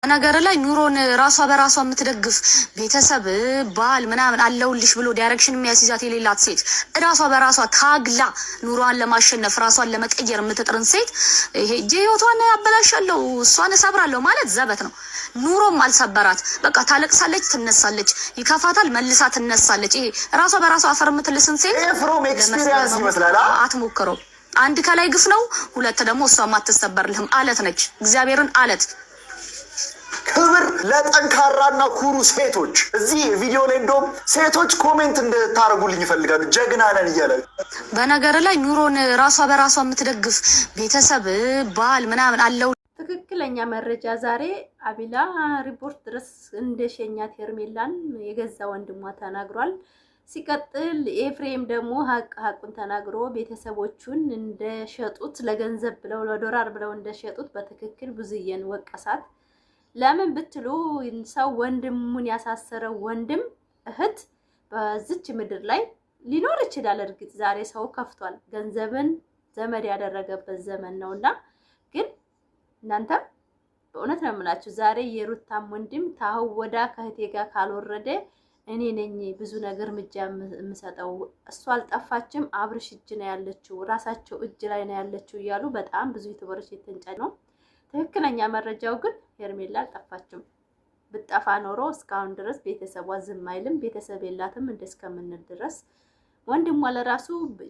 ነገር ላይ ኑሮን ራሷ በራሷ የምትደግፍ ቤተሰብ ባል ምናምን አለውልሽ ብሎ ዳይሬክሽን የሚያስይዛት የሌላት ሴት ራሷ በራሷ ታግላ ኑሮዋን ለማሸነፍ ራሷን ለመቀየር የምትጥርን ሴት ይሄ ህይወቷን ያበላሻለሁ እሷን እሰብራለሁ ማለት ዘበት ነው። ኑሮም አልሰበራት። በቃ ታለቅሳለች፣ ትነሳለች፣ ይከፋታል፣ መልሳ ትነሳለች። ይሄ ራሷ በራሷ አፈር የምትልስን ሴት ፍሮም ኤክስፒሪየንስ ይመስላል። አትሞክረው። አንድ ከላይ ግፍ ነው፣ ሁለት ደግሞ እሷ ማትሰበርልህም አለት ነች። እግዚአብሔርን አለት ክብር ለጠንካራና ኩሩ ሴቶች። እዚህ ቪዲዮ ላይ እንደውም ሴቶች ኮሜንት እንድታረጉልኝ ይፈልጋሉ። ጀግና ነን እያለ በነገር ላይ ኑሮን ራሷ በራሷ የምትደግፍ ቤተሰብ ባል ምናምን አለው። ትክክለኛ መረጃ ዛሬ አቢላ ሪፖርት ድረስ እንደሸኛት ሄርሜላን የገዛ ወንድሟ ተናግሯል። ሲቀጥል ኤፍሬም ደግሞ ሀቁን ተናግሮ ቤተሰቦቹን እንደሸጡት ለገንዘብ ብለው ለዶላር ብለው እንደሸጡት በትክክል ብዙዬን ወቀሳት። ለምን ብትሉ ሰው ወንድሙን ያሳሰረው ወንድም እህት በዚች ምድር ላይ ሊኖር ይችላል። እርግጥ ዛሬ ሰው ከፍቷል፣ ገንዘብን ዘመድ ያደረገበት ዘመን ነውና፣ ግን እናንተ በእውነት ነው የምላችሁ ዛሬ የሩታም ወንድም ታው ወዳ ከህቴ ጋር ካልወረደ እኔ ነኝ ብዙ ነገር እርምጃ የምሰጠው፣ እሷ አልጠፋችም አብርሽ እጅ ነው ያለችው፣ ራሳቸው እጅ ላይ ነው ያለችው እያሉ በጣም ብዙ ዩቲዩበሮች የተንጫጭ ነው። ትክክለኛ መረጃው ግን ሄርሜላ አልጠፋችም። ብጠፋ ኖሮ እስካሁን ድረስ ቤተሰቧ ዝም አይልም። ቤተሰብ የላትም እንደስከምንል ድረስ ወንድሟ ለራሱ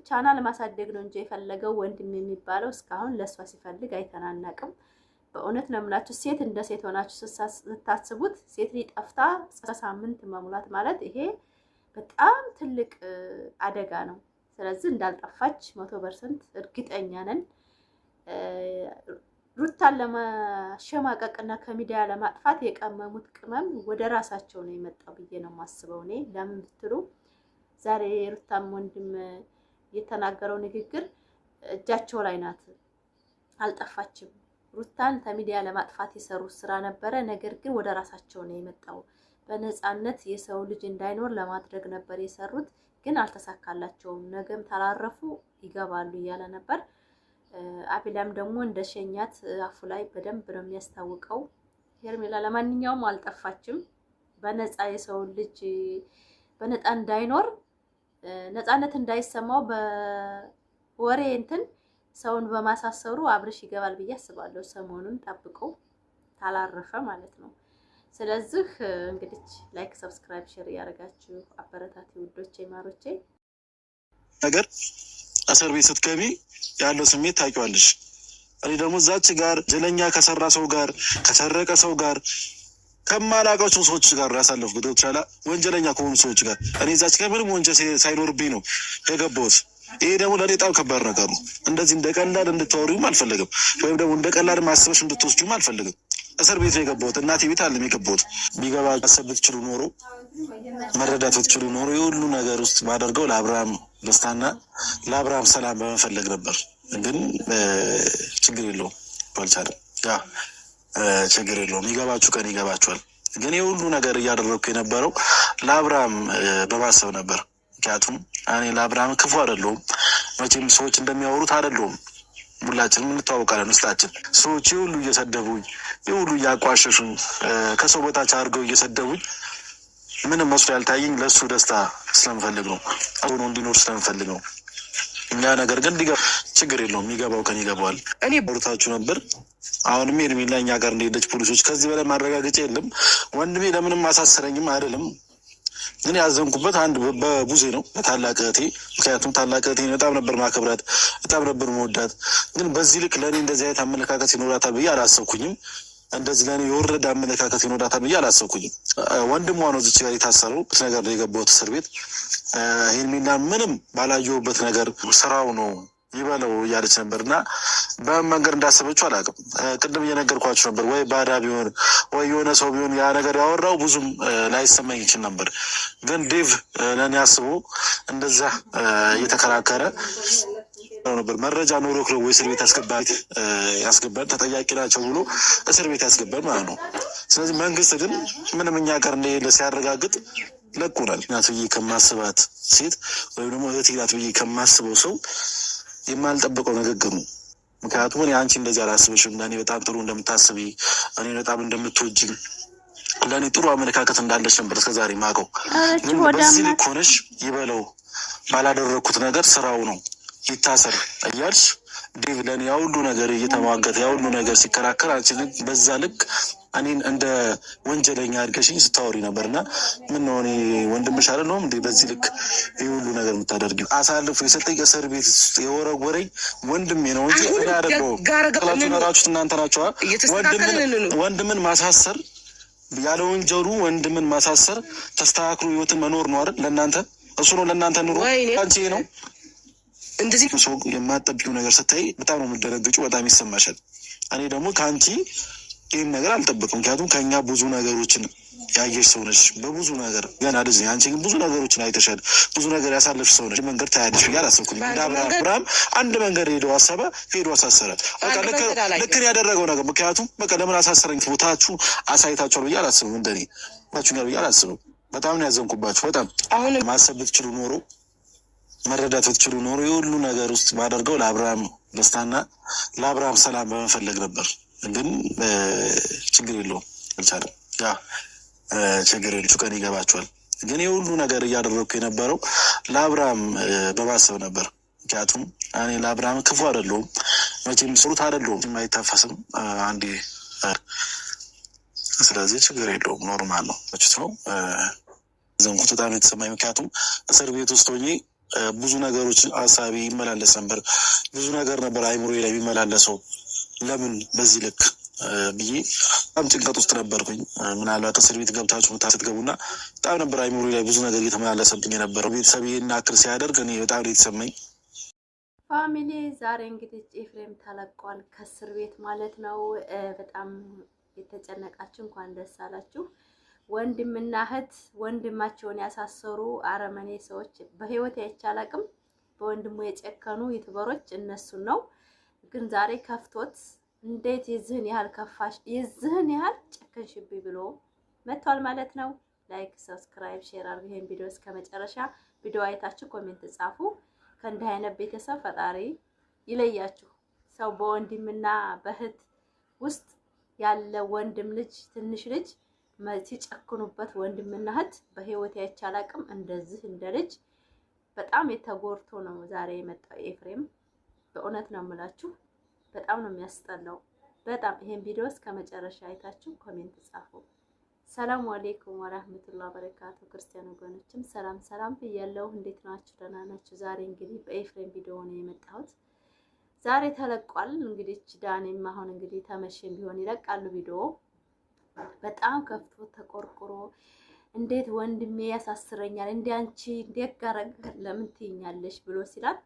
ቻናል ማሳደግ ነው እንጂ የፈለገው ወንድም የሚባለው እስካሁን ለሷ ሲፈልግ አይተናናቅም። በእውነት ነው የምላችሁ፣ ሴት እንደ ሴት ሆናችሁ ስታስቡት ሴት ሊጠፍታ እስከ ሳምንት መሙላት ማለት ይሄ በጣም ትልቅ አደጋ ነው። ስለዚህ እንዳልጠፋች 100% እርግጠኛ ነን። ሩታን ለማሸማቀቅና ከሚዲያ ለማጥፋት የቀመሙት ቅመም ወደ ራሳቸው ነው የመጣው ብዬ ነው የማስበው። እኔ ለምን ብትሉ ዛሬ ሩታም ወንድም የተናገረው ንግግር እጃቸው ላይ ናት። አልጠፋችም። ሩታን ከሚዲያ ለማጥፋት የሰሩት ስራ ነበረ፣ ነገር ግን ወደ ራሳቸው ነው የመጣው። በነፃነት የሰው ልጅ እንዳይኖር ለማድረግ ነበር የሰሩት፣ ግን አልተሳካላቸውም። ነገም ተላረፉ ይገባሉ እያለ ነበር። አቢላም ደግሞ እንደሸኛት አፉ ላይ በደንብ ነው የሚያስታውቀው። ሄርሜላ ለማንኛውም አልጠፋችም። በነፃ የሰው ልጅ በነፃ እንዳይኖር ነፃነት እንዳይሰማው በወሬ እንትን ሰውን በማሳሰሩ አብርሽ ይገባል ብዬ አስባለሁ። ሰሞኑን ጠብቀው ታላረፈ ማለት ነው። ስለዚህ እንግዲህ ላይክ፣ ሰብስክራይብ፣ ሼር ያደርጋችሁ አበረታቱ ውዶቼ ማሮቼ። ነገር እስር ቤት ስትገቢ ያለው ስሜት ታውቂዋለሽ። እኔ ደግሞ እዛች ጋር ጀለኛ ከሰራ ሰው ጋር ከሰረቀ ሰው ጋር ከማላውቃቸው ሰዎች ጋር ያሳለፍኩት ይቻላ ወንጀለኛ ከሆኑ ሰዎች ጋር እኔ እዛች ጋር ምንም ወንጀል ሳይኖርብኝ ነው የገባሁት። ይሄ ደግሞ ለእኔ በጣም ከባድ ነገር ነው። እንደዚህ እንደቀላል እንድታወሪውም አልፈለግም፣ ወይም ደግሞ እንደቀላል ማስበሽ እንድትወስጂውም አልፈለግም። እስር ቤት ነው የገባሁት። እናቴ ቤት አለም የገባሁት። ቢገባ ማሰብ ብትችሉ ኖሮ መረዳት ብትችሉ ኖሮ የሁሉ ነገር ውስጥ ማደርገው ለአብርሃም ደስታና ለአብርሃም ሰላም በመፈለግ ነበር። ግን ችግር የለውም ባልቻለም፣ ያ ችግር የለውም። ይገባችሁ ቀን ይገባችኋል። ግን የሁሉ ነገር እያደረግኩ የነበረው ለአብርሃም በማሰብ ነበር። ምክንያቱም እኔ ለአብርሃም ክፉ አይደለሁም፣ መቼም ሰዎች እንደሚያወሩት አይደለሁም። ሁላችንም እንተዋወቃለን። ውስጣችን ሰዎች የሁሉ እየሰደቡኝ የሁሉ እያቋሸሹኝ ከሰው በታች አድርገው እየሰደቡኝ ምንም መስሎ ያልታየኝ ለእሱ ደስታ ስለምፈልግ ነው፣ ሆኖ እንዲኖር ስለምፈልግ ነው። እኛ ነገር ግን ችግር የለውም፣ የሚገባው ከን ይገባዋል። እኔ ቦርታችሁ ነበር። አሁንም ሄርሜላ እኛ ጋር እንደሄደች ፖሊሶች ከዚህ በላይ ማረጋገጫ የለም። ወንድሜ ለምንም አሳሰረኝም አይደለም። ግን ያዘንኩበት አንድ በቡዜ ነው፣ በታላቅ እህቴ። ምክንያቱም ታላቅ እህቴ በጣም ነበር ማከብራት፣ በጣም ነበር መወዳት። ግን በዚህ ልክ ለእኔ እንደዚህ አይነት አመለካከት ይኖራታል ብዬ አላሰብኩኝም። እንደዚህ ለእኔ የወረደ አመለካከት ይኖራታል ብዬ አላሰብኩኝም። ወንድሟ ነው እዚች ጋር የታሰረው ነገር ነው የገባሁት እስር ቤት። ሄርሜላ ምንም ባላየሁበት ነገር ስራው ነው ይበለው እያለች ነበር እና በምን መንገድ እንዳሰበችው አላውቅም። ቅድም እየነገርኳችሁ ነበር። ወይ ባዳ ቢሆን ወይ የሆነ ሰው ቢሆን ያ ነገር ያወራው ብዙም ላይሰማኝ ይችል ነበር። ግን ዴቭ ለእኔ አስቦ እንደዛ እየተከራከረ ነበር። መረጃ ኖሮ ክሎ ወይ እስር ቤት ያስገባል ተጠያቂ ናቸው ብሎ እስር ቤት ያስገባል ማለት ነው። ስለዚህ መንግስት ግን ምንም እኛ ጋር እንደሌለ ሲያረጋግጥ ለቁናል። ናት ብዬ ከማስባት ሴት ወይም ደግሞ እህቴ ናት ብዬ ከማስበው ሰው የማልጠብቀው ንግግር ነው። ምክንያቱም እኔ አንቺ እንደዚህ አላስብሽም። ለእኔ በጣም ጥሩ እንደምታስቢ፣ እኔ በጣም እንደምትወጂኝ፣ ለእኔ ጥሩ አመለካከት እንዳለች ነበር እስከዛሬ ማውቀው። ግን በዚህ ልክ ሆነሽ ይበለው ባላደረግኩት ነገር ስራው ነው ይታሰር እያልሽ ዴቭ ለእኔ ያሁሉ ነገር እየተሟገተ ያሁሉ ነገር ሲከራከር፣ አንቺ ግን በዛ ልክ እኔን እንደ ወንጀለኛ አድርገሽኝ ስታወሪ ነበር። እና ምን ነው እኔ ወንድምሽ አይደለሁም እንዴ? በዚህ ልክ ይህ ሁሉ ነገር የምታደርጊው አሳልፎ የሰጠኝ እስር ቤት የወረወረኝ ወንድሜ ነው እንጂ እኔ አይደለሁም። ጥላችሁ ነራችሁት እናንተ ናችኋ። ወንድምን ማሳሰር ያለ ወንጀሉ ወንድምን ማሳሰር ተስተካክሎ ህይወትን መኖር ነው አይደል? ለእናንተ እሱ ነው ለእናንተ ኑሮ። አንቺ ነው እንደዚህ ሰው የማጠብቂው ነገር ስታይ በጣም ነው የምትደነግጪው፣ በጣም ይሰማሻል። እኔ ደግሞ ከአንቺ ይህን ነገር አልጠብቅም። ምክንያቱም ከኛ ብዙ ነገሮችን ያየሽ ሰው ነች፣ በብዙ ነገር ገና ልጅ። አንቺ ግን ብዙ ነገሮችን አይተሻል፣ ብዙ ነገር ያሳለፍሽ ሰው ነች። መንገድ ታያለሽ ብዬ አላሰብኩም። እንደ አብርሃም አንድ መንገድ ሄደው አሰበ፣ ሄዶ አሳሰረ። በቃ ልክን ያደረገው ነገር። ምክንያቱም በቃ ለምን አሳሰረኝ ቦታችሁ አሳይታችኋል ብዬ አላስብም። እንደኔ ባችሁኛል ብዬ አላስብም። በጣም ነው ያዘንኩባችሁ። በጣም አሁን ማሰብ ብትችሉ ኖሮ መረዳት ብትችሉ ኖሮ የሁሉ ነገር ውስጥ ባደርገው ለአብርሃም ደስታና ለአብርሃም ሰላም በመፈለግ ነበር። ግን ችግር የለውም አልቻለም። ያ ችግር የለውም፣ ቀን ይገባቸዋል። ግን የሁሉ ነገር እያደረግኩ የነበረው ለአብርሃም በማሰብ ነበር። ምክንያቱም እኔ ለአብርሃም ክፉ አይደለሁም፣ መቼም ስሩት አይደለሁም፣ አይታፈስም አንዴ። ስለዚህ ችግር የለውም፣ ኖርማል ነው። ሰው ዘንኩት በጣም የተሰማኝ ምክንያቱም እስር ቤት ውስጥ ሆኜ ብዙ ነገሮች ሀሳቢ ይመላለስ ነበር። ብዙ ነገር ነበር አይምሮ ላይ የሚመላለሰው። ለምን በዚህ ልክ ብዬ በጣም ጭንቀት ውስጥ ነበርኩኝ። ምናልባት እስር ቤት ገብታችሁ ስትገቡና በጣም ነበር አይምሮ ላይ ብዙ ነገር እየተመላለሰብኝ የነበረው። ቤተሰብ ይህን አክል ሲያደርግ እኔ በጣም የተሰማኝ። ፋሚሊ ዛሬ እንግዲህ ኤፍሬም ተለቋል ከእስር ቤት ማለት ነው። በጣም የተጨነቃችሁ እንኳን ደስ አላችሁ። ወንድምና እህት ወንድማቸውን ያሳሰሩ አረመኔ ሰዎች በህይወት አይቻላቅም። በወንድሙ የጨከኑ ዩቲዩበሮች እነሱን ነው። ግን ዛሬ ከፍቶት እንዴት የዝህን ያህል ከፋሽ፣ የዝህን ያህል ጨከንሽብኝ ብሎ መጥቷል ማለት ነው። ላይክ፣ ሰብስክራይብ፣ ሼር አድርጉ ይሄን ቪዲዮ እስከ መጨረሻ። ቪዲዮ አይታችሁ ኮሜንት ጻፉ። ከእንዲህ አይነት ቤተሰብ ፈጣሪ ይለያችሁ። ሰው በወንድምና በእህት ውስጥ ያለ ወንድም ልጅ ትንሽ ልጅ ሲጨክኑበት ወንድምና እህት በህይወት አይቻላቅም። እንደዚህ እንደ ልጅ በጣም የተጎርቶ ነው ዛሬ የመጣው ኤፍሬም። በእውነት ነው የምላችሁ፣ በጣም ነው የሚያስጠላው። በጣም ይሄን ቪዲዮ እስከ መጨረሻ አይታችሁ ኮሜንት ጻፉ። ሰላም አለይኩም ወራህመቱላሂ ወበረካቱ። ክርስቲያን ወገኖችም ሰላም ሰላም ብያለሁ። እንዴት ናችሁ? ደህና ናችሁ? ዛሬ እንግዲህ በኤፍሬም ቪዲዮ ነው የመጣሁት። ዛሬ ተለቋል። እንግዲህ ዳኔም አሁን እንግዲህ ተመሸም ቢሆን ይለቃሉ ቪዲዮ። በጣም ከፍቶ ተቆርቆሮ እንዴት ወንድሜ ያሳስረኛል፣ እንዴ አንቺ እንዴት ጋረግ ለምን ትይኛለሽ ብሎ ሲላት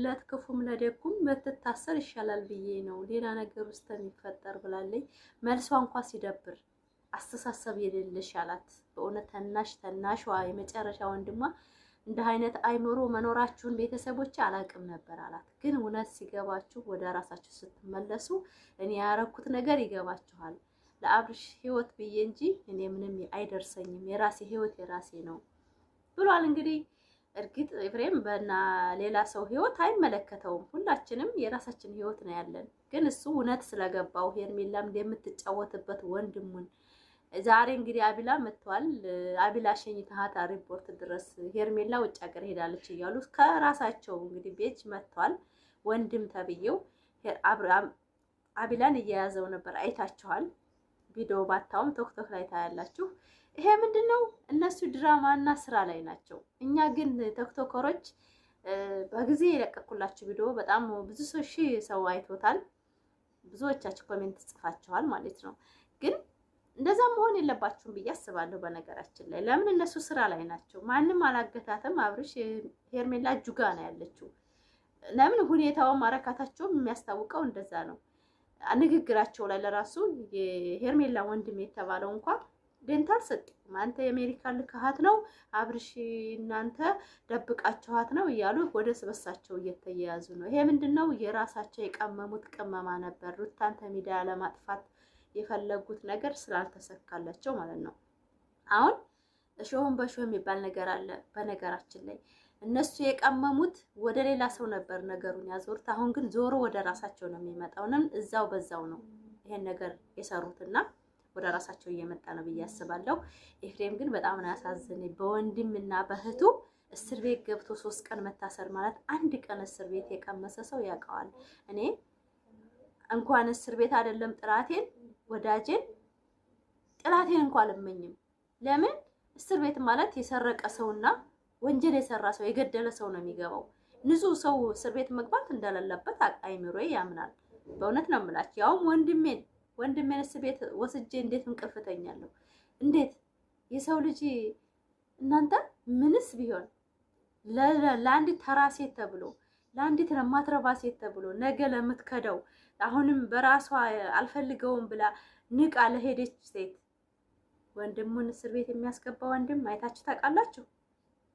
ለትክፉም ለደጉም በትታሰር ይሻላል ብዬ ነው ሌላ ነገር ውስጥ የሚፈጠር ብላለች። መልሷ እንኳን ሲደብር አስተሳሰብ የሌለሽ አላት። በእውነት ተናሽዋ የመጨረሻ ወንድሟ እንደ አይነት አይምሮ መኖራችሁን ቤተሰቦች አላቅም ነበር አላት። ግን እውነት ሲገባችሁ ወደ ራሳችሁ ስትመለሱ እኔ ያረኩት ነገር ይገባችኋል። ለአብርሽ ህይወት ብዬ እንጂ እኔ ምንም አይደርሰኝም፣ የራሴ ህይወት የራሴ ነው ብሏል። እንግዲህ እርግጥ ኤፍሬም በና ሌላ ሰው ህይወት አይመለከተውም። ሁላችንም የራሳችን ህይወት ነው ያለን። ግን እሱ እውነት ስለገባው ሄርሜላም እንደምትጫወትበት ወንድሙን ዛሬ እንግዲህ አቢላ መጥቷል። አቢላ ሸኝታታ ሪፖርት ድረስ ሄርሜላ ውጭ ሀገር ሄዳለች እያሉ ከራሳቸው እንግዲህ ቤት መጥቷል። ወንድም ተብዬው አቢላን እየያዘው ነበር፣ አይታችኋል። ቪዲዮ ባታውም ቶክቶክ ላይ ታያላችሁ። ይሄ ምንድነው? እነሱ ድራማና ስራ ላይ ናቸው። እኛ ግን ቶክቶከሮች በጊዜ የለቀኩላችሁ ቪዲዮ በጣም ብዙ ሰው አይቶታል። ብዙዎቻችሁ ኮሜንት ጽፋችኋል ማለት ነው። ግን እንደዛ መሆን የለባችሁም ብዬ አስባለሁ። በነገራችን ላይ ለምን እነሱ ስራ ላይ ናቸው። ማንም አላገታተም። አብርሽ ሄርሜላ እጁጋ ነው ያለችው። ለምን ሁኔታው ማረካታቸውም የሚያስታውቀው እንደዛ ነው። ንግግራቸው ላይ ለራሱ የሄርሜላ ወንድም የተባለው እንኳን ደንታል ሰጥም አንተ የአሜሪካን ልካሃት ነው አብርሽ እናንተ ደብቃችኋት ነው እያሉ ወደ ስበሳቸው እየተያያዙ ነው። ይሄ ምንድነው? የራሳቸው የቀመሙት ቅመማ ነበር። ሩታን ሚዲያ ለማጥፋት የፈለጉት ነገር ስላልተሰካላቸው ማለት ነው። አሁን እሾህን በሾህ የሚባል ነገር አለ። በነገራችን ላይ እነሱ የቀመሙት ወደ ሌላ ሰው ነበር ነገሩን ያዞሩት። አሁን ግን ዞሮ ወደ ራሳቸው ነው የሚመጣውንም እዛው በዛው ነው ይሄን ነገር የሰሩትና ወደ ራሳቸው እየመጣ ነው ብዬ አስባለሁ። ኤፍሬም ግን በጣም ነው ያሳዝነኝ። በወንድምና በእህቱ እስር ቤት ገብቶ 3 ቀን መታሰር ማለት አንድ ቀን እስር ቤት የቀመሰ ሰው ያውቀዋል። እኔ እንኳን እስር ቤት አይደለም ጥላቴን ወዳጄን ጥላቴን እንኳን አልመኝም። ለምን እስር ቤት ማለት የሰረቀ ሰውና ወንጀል የሰራ ሰው የገደለ ሰው ነው የሚገባው። ንጹህ ሰው እስር ቤት መግባት እንደሌለበት አይምሮዬ ያምናል። በእውነት ነው የምላችሁ። ያውም ወንድሜን እስር ቤት ወስጄ እንዴት እንቅልፍ ተኛለሁ? እንዴት የሰው ልጅ እናንተ ምንስ ቢሆን ለአንዲት ተራ ሴት ተብሎ ለአንዲት ለማትረባ ሴት ተብሎ ነገ ለምትከደው አሁንም በራሷ አልፈልገውም ብላ ንቃ ለሄደች ሴት ወንድሙን እስር ቤት የሚያስገባ ወንድም አይታችሁ ታውቃላችሁ?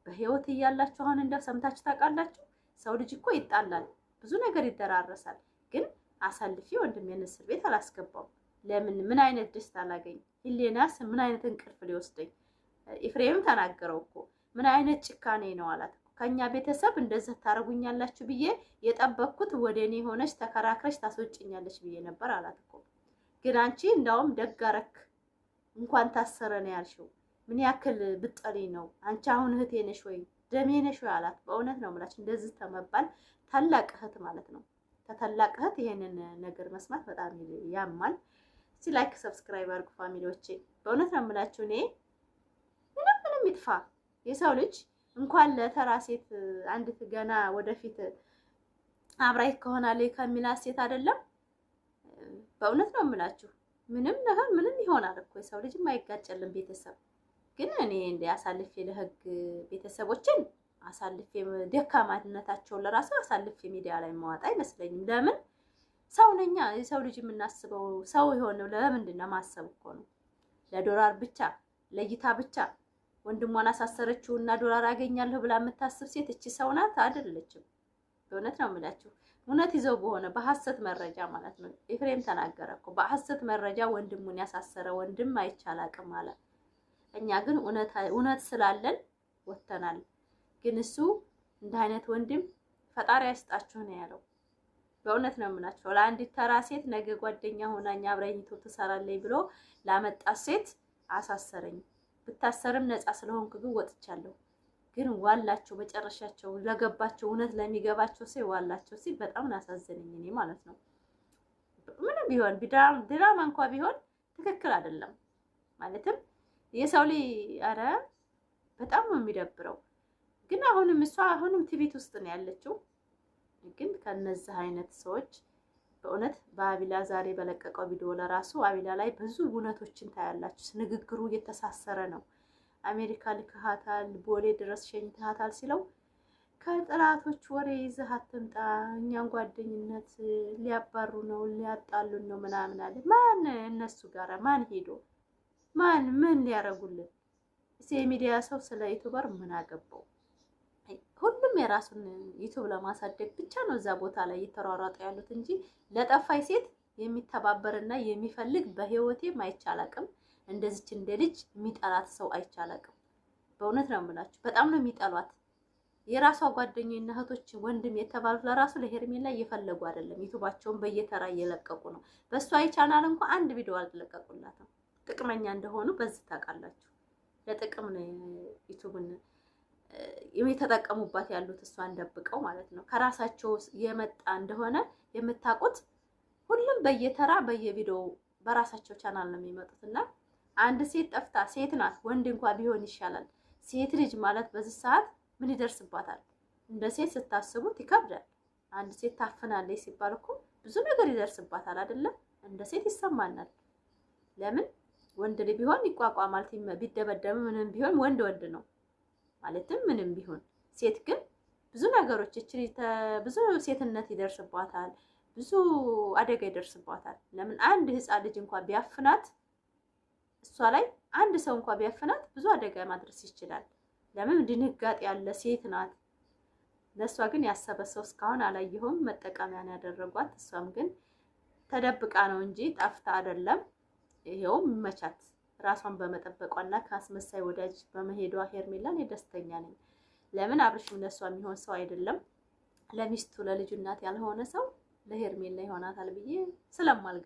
በህይወት እያላችሁ አሁን እንደው ሰምታችሁ ታውቃላችሁ? ሰው ልጅ እኮ ይጣላል፣ ብዙ ነገር ይደራረሳል። ግን አሳልፊ ወንድሜን እስር ቤት አላስገባው። ለምን? ምን አይነት ደስታ አላገኝ? ህሊናስ ምን አይነት እንቅልፍ ሊወስደኝ? ኤፍሬም ተናገረው እኮ ምን አይነት ጭካኔ ነው አላት። ከኛ ቤተሰብ እንደዛ ታረጉኛላችሁ ብዬ የጠበቅኩት ወደ እኔ ሆነሽ ተከራክረሽ ታስወጭኛለሽ ብዬ ነበር አላት እኮ። ግን አንቺ እንዳውም ደጋረክ እንኳን ታሰረ ነው ያልሽው። ምን ያክል ብጠሪ ነው አንቺ አሁን እህቴ ነሽ ወይ ደሜ ነሽ ወይ አላት። በእውነት ነው የምላችሁ እንደዚህ ተመባል ታላቅ እህት ማለት ነው። ተታላቅ እህት ይሄንን ነገር መስማት በጣም ያማል። እስቲ ላይክ ሰብስክራይብ አድርጉ ፋሚሊዎቼ። በእውነት ነው የምላችሁ እኔ ምንም ይጥፋ የሰው ልጅ እንኳን ለተራ ሴት አንዲት ገና ወደፊት አብራይ ከሆናለች ከሚላት ሴት አይደለም። በእውነት ነው የምላችሁ ምንም ይሆናል እኮ የሰው ልጅ የማይጋጨልን ቤተሰብ። ግን እኔ እንደ አሳልፌ ለህግ ቤተሰቦችን አሳልፌ ደካማነታቸውን ለራሱ አሳልፌ ሚዲያ ላይ ማዋጣ አይመስለኝም። ለምን ሰው ነኛ። የሰው ልጅ የምናስበው ሰው የሆነው ለምንድን ነው? ማሰብ እኮ ነው። ለዶላር ብቻ ለይታ ብቻ ወንድሟን አሳሰረችው እና ዶላር አገኛለሁ ብላ የምታስብ ሴት እቺ ሰው ናት አይደለችም። በእውነት ነው የምላችሁ። እውነት ይዘው በሆነ በሐሰት መረጃ ማለት ነው። ኤፍሬም ተናገረ እኮ በሐሰት መረጃ ወንድሙን ያሳሰረ ወንድም አይቻል አቅም አለ። እኛ ግን እውነት ስላለን ወተናል። ግን እሱ እንደ አይነት ወንድም ፈጣሪ ያስጣችሁ ነው ያለው። በእውነት ነው የምላችሁ። ለአንዲት ተራ ሴት ነገ ጓደኛ ሆናኛ አብረኝቶ ትሰራለች ብሎ ላመጣት ሴት አሳሰረኝ። ብታሰርም ነፃ ስለሆንኩ ግን ወጥቻለሁ። ግን ዋላቸው መጨረሻቸው ለገባቸው እውነት ለሚገባቸው ሰው ዋላቸው ሲል በጣም አሳዘነኝ እኔ ማለት ነው። ምንም ቢሆን ድራማ እንኳን ቢሆን ትክክል አይደለም ማለትም የሰው ልጅ አረ በጣም ነው የሚደብረው። ግን አሁንም ቲቪት ውስጥ ነው ያለችው። ግን ከነዚህ አይነት ሰዎች በእውነት በአቢላ ዛሬ በለቀቀው ቪዲዮ ለራሱ አቢላ ላይ ብዙ እውነቶችን ታያላችሁ። ንግግሩ እየተሳሰረ ነው። አሜሪካ ልክሃታል፣ ቦሌ ድረስ ሸኝተሃታል ሲለው ከጥላቶች ወሬ ይዘህ አትምጣ፣ እኛን ጓደኝነት ሊያባሩ ነው ሊያጣሉን ነው ምናምን አለ። ማን እነሱ ጋር ማን ሄዶ ምን ሊያረጉልን? የሚዲያ ሰው ስለ ዩቲዩበር ምን አገባው? ሁሉም የራሱን ዩቲዩብ ለማሳደግ ብቻ ነው እዛ ቦታ ላይ እየተሯሯጡ ያሉት እንጂ ለጠፋይ ሴት የሚተባበርና የሚፈልግ በህይወቴ አይቻላቅም። እንደዚች እንደ ልጅ የሚጠላት ሰው አይቻላቅም። በእውነት ነው የምላችሁ። በጣም ነው የሚጠሏት። የራሷ ጓደኞችና እህቶች ወንድም የተባሉት ለራሱ ለሄርሜላ እየፈለጉ አይደለም። ዩቲዩባቸውን በየተራ እየለቀቁ ነው። በእሷ ቻናል እንኳን አንድ ቪዲዮ አልተለቀቁላትም። ጥቅመኛ እንደሆኑ በዚህ ታውቃላችሁ። ለጥቅም ነው ዩቲዩብን የተጠቀሙባት ያሉት እሷን ደብቀው ማለት ነው። ከራሳቸው የመጣ እንደሆነ የምታውቁት ሁሉም በየተራ በየቪዲዮ በራሳቸው ቻናል ነው የሚመጡትና አንድ ሴት ጠፍታ ሴት ናት ወንድ እንኳን ቢሆን ይሻላል። ሴት ልጅ ማለት በዚህ ሰዓት ምን ይደርስባታል? እንደ ሴት ስታስቡት ይከብዳል። አንድ ሴት ታፍናለች ሲባል እኮ ብዙ ነገር ይደርስባታል አይደለ? እንደ ሴት ይሰማናል። ለምን ወንድ ልጅ ቢሆን ይቋቋማል። ቢደበደብ ምንም ቢሆን ወንድ ነው ማለትም ምንም ቢሆን። ሴት ግን ብዙ ነገሮች ብዙ ሴትነት ይደርስባታል፣ ብዙ አደጋ ይደርስባታል። ለምን አንድ ህፃን ልጅ እንኳን ቢያፍናት እሷ ላይ አንድ ሰው እንኳን ቢያፍናት ብዙ አደጋ ማድረስ ይችላል። ለምን ድንጋጤ ያለ ሴት ናት። ለእሷ ግን ያሰበ ሰው እስካሁን አላየሁም። መጠቀሚያን ያደረጓት። እሷም ግን ተደብቃ ነው እንጂ ጠፍታ አይደለም። ይሄውም መቻት ራሷን በመጠበቋና ከአስመሳይ ወዳጅ በመሄዷ ሄርሜላን ደስተኛ ነኝ። ለምን አብርሽም ለሷ የሚሆን ሰው አይደለም። ለሚስቱ ለልጁ እናት ያልሆነ ሰው ለሄርሜላ ይሆናታል ብዬ ስለማልገ